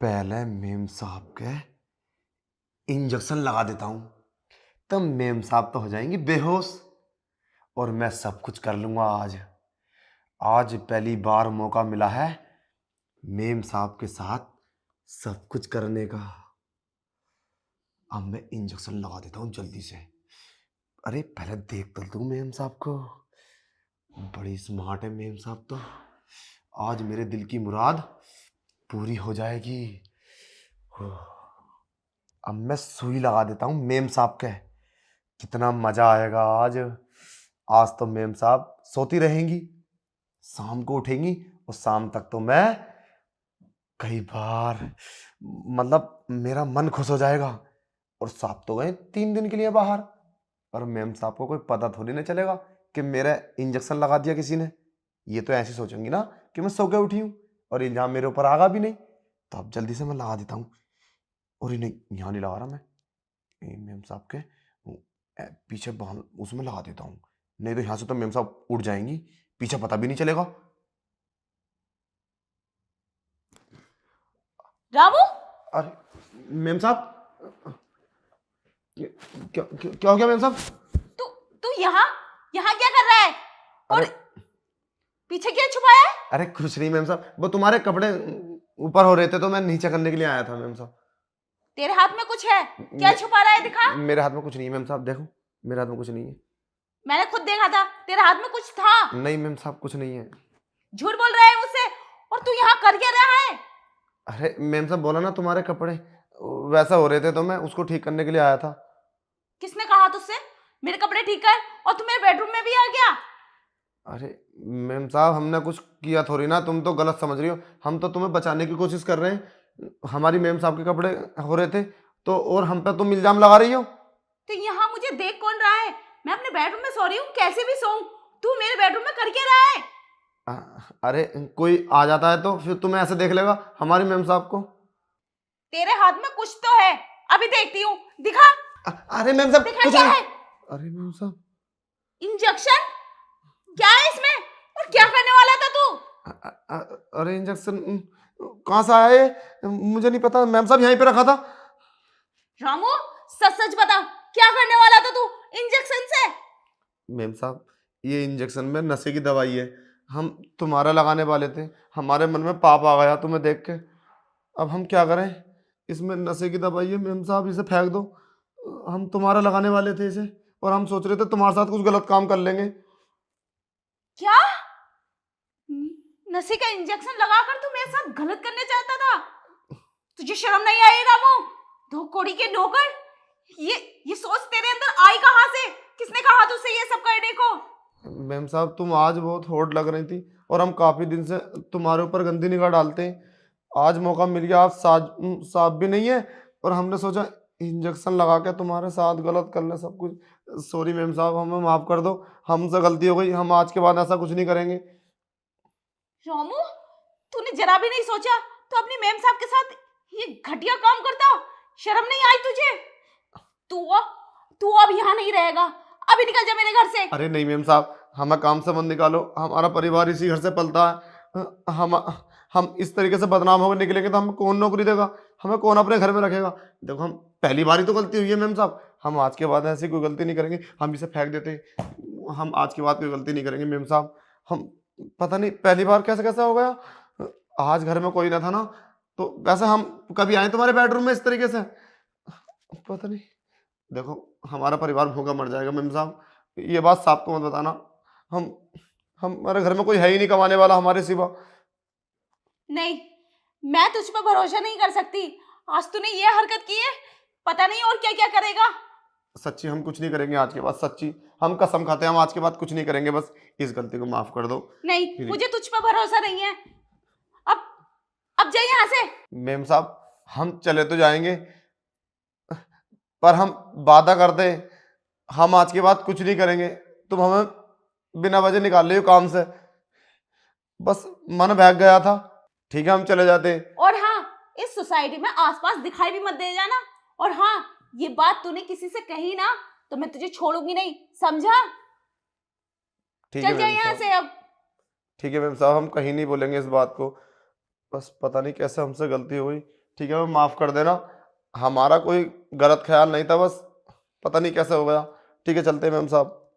पहले मेम साहब के इंजेक्शन लगा देता हूं, तब मेम साहब तो हो जाएंगी बेहोश और मैं सब कुछ कर लूंगा। आज पहली बार मौका मिला है मेम साहब के साथ सब कुछ करने का। अब मैं इंजेक्शन लगा देता हूं जल्दी से। अरे पहले देख तो लूं मेम साहब को, बड़ी स्मार्ट है मेम साहब तो। आज मेरे दिल की मुराद पूरी हो जाएगी। अब मैं सुई लगा देता हूं मेम साहब के, कितना मजा आएगा आज। आज तो मेम साहब सोती रहेंगी, शाम को उठेंगी और शाम तक तो मैं कई बार मतलब मेरा मन खुश हो जाएगा। और साहब तो गए 3 दिन के लिए बाहर, और मेम साहब को कोई पता थोड़ी ना चलेगा कि मेरा इंजेक्शन लगा दिया किसी ने। ये तो ऐसे सोचेंगी ना कि मैं सो के उठी हूं और इल्जाम मेरे ऊपर आगा भी नहीं। तो अब जल्दी से मैं लगा देता हूँ। और इन्हें यहाँ नहीं लगा रहा मैं, मेम साहब के पीछे उसमें लगा देता हूँ, नहीं तो यहाँ से तो मेम साहब उड़ जाएंगी, पीछे पता भी नहीं चलेगा। रामू, अरे मेम साहब, क्या क्या क्या हो गया मेम साहब? तू तू यहाँ यहाँ क्या कर रहा है? और अरे पीछे क्या छुपाया है? अरे कुछ नहीं मेम साहब, वो तुम्हारे कपड़े ऊपर हो रहे थे तो मैं नीचे करने के लिए आया था मेम साहब। तेरे हाथ में कुछ है, क्या छुपा रहा है? दिखा। मेरे हाथ में कुछ नहीं है मेम साहब, देखो मेरे हाथ में कुछ नहीं है। मैंने खुद देखा था, तेरे हाथ में कुछ था। नहीं मेम साहब कुछ नहीं है। झूठ बोल रहा है मुझसे। और तू यहाँ कर क्या रहा है? अरे मेम साहब बोला ना तुम्हारे कपड़े वैसा हो रहे थे तो मैं उसको ठीक करने के लिए आया था। किसने कहा तुझसे मेरे कपड़े ठीक कर? और तू मेरे बेडरूम में भी आ गया? अरे मेम साहब हमने कुछ किया थोड़ी ना, तुम तो गलत समझ रही हो। हम तो तुम्हें बचाने की कोशिश कर रहे हैं। हमारी मेम साहब के कपड़े हो रहे थे तो, और हम पे तुम इल्जाम लगा रही हो। तो यहाँ मुझे देख कौन रहा है? मैं अपने बेडरूम में सो रही हूँ, कैसे भी सोऊं। तू मेरे बेडरूम में कर क्या रहा है? अरे कोई आ जाता है तो फिर तुम्हें ऐसे देख लेगा हमारी मेम साहब को। तेरे हाथ में कुछ तो है, अभी देखती हूँ। दिखा। अरे मेम साहब दिखा कुछ क्या नहीं। है? अरे मेम साहब इंजेक्शन? क्या है इसमें? और क्या करने वाला था तू? अरे इंजेक्शन कहाँ से आया ये? मुझे नहीं पता, मैम साहब यहीं पे रखा था। रामू, सच सच बता, क्या करने वाला था तू इंजेक्शन से? मैम साहब ये इंजेक्शन में नशे की दवाई है, हम तुम्हारा लगाने वाले थे। हमारे मन में पाप आ गया तुम्हें देख के, अब हम क्या करें? इसमें नशे की दवाई है मैम साहब, इसे फेंक दो। हम तुम्हारा लगाने वाले थे इसे, और हम सोच रहे थे तुम्हारे साथ कुछ गलत काम कर लेंगे। क्या? नशे का इंजेक्शन लगाकर तू मेरे साथ गलत करने चाहता था? तुझे शर्म नहीं आई रामू? दो कौड़ी के नौकर, ये सोच तेरे अंदर आई कहां से? किसने कहा तुझसे ये सब करने को? मैम साहब तुम आज बहुत होड़ लग रही थी, और हम काफी दिन से तुम्हारे ऊपर गंदी निगाह डालते हैं। आज मौका मिल गया, आप साफ भी नहीं है, और हमने सोचा इंजेक्शन लगा के तुम्हारे साथ गलत कर ले सब कुछ। सॉरी मैम साहब, हमें माफ कर दो, हमसे गलती हो गई, हम आज के बाद ऐसा कुछ नहीं करेंगे। रामू, तूने जरा भी नहीं सोचा तो अपनी मैम साहब के साथ ये घटिया काम करता? शर्म नहीं आई तुझे? तू अब यहाँ नहीं रहेगा, अभी निकल जा मेरे घर से। अरे नहीं मैम साहब, हमें काम से मत निकालो, हमारा परिवार इसी घर से पलता है। हम इस तरीके से बदनाम होकर निकलेंगे तो हमें कौन नौकरी देगा, हमें कौन अपने घर में रखेगा? देखो हम पहली बार ही तो गलती हुई है मैम साहब, हम आज के बाद ऐसी कोई गलती नहीं करेंगे। हम इसे फेंक देते हैं, हम आज के बाद कोई गलती नहीं करेंगे मैम साहब। हम पता नहीं पहली बार कैसे कैसे हो गया, आज घर में कोई ना था ना, तो वैसे हम कभी आए तुम्हारे बेडरूम में इस तरीके से? पता नहीं। देखो हमारा परिवार भूखा मर जाएगा मैम साहब, ये बात साहब को मत बताना। हम हमारे घर में कोई है ही नहीं कमाने वाला हमारे सिवा। नहीं, मैं तुझ पर भरोसा नहीं कर सकती। आज तूने ये हरकत की है, पता नहीं और क्या क्या करेगा। सच्ची हम कुछ नहीं करेंगे आज के बाद, सच्ची हम कसम खाते हैं, हम आज के बाद कुछ नहीं करेंगे, बस इस गलती को माफ कर दो। नहीं, मुझे तुझ पर भरोसा नहीं है। अब जा यहाँ से। मैम साहब हम चले तो जाएंगे, पर हम वादा करते हैं हम आज के बाद कुछ नहीं करेंगे। तुम हमें बिना वजह निकाल रही हो काम से, बस मन बहक गया था। ठीक है हम चले जाते हैं। और हाँ, इस सोसाइटी में आसपास दिखाई भी मत दे जाना। और हाँ, ये बात तूने किसी से कही ना तो मैं तुझे छोड़ूंगी नहीं, समझा? ठीक है चल जा मैम यहाँ साहब, से अब। ठीक है मैम साहब, हम कहीं नहीं बोलेंगे इस बात को। बस पता नहीं कैसे हमसे गलती हुई, ठीक है, मैं माफ़ कर देना, हमारा कोई गलत ख्याल नहीं था, बस पता नहीं कैसे हो गया। ठीक है, चलते हैं मैम साहब।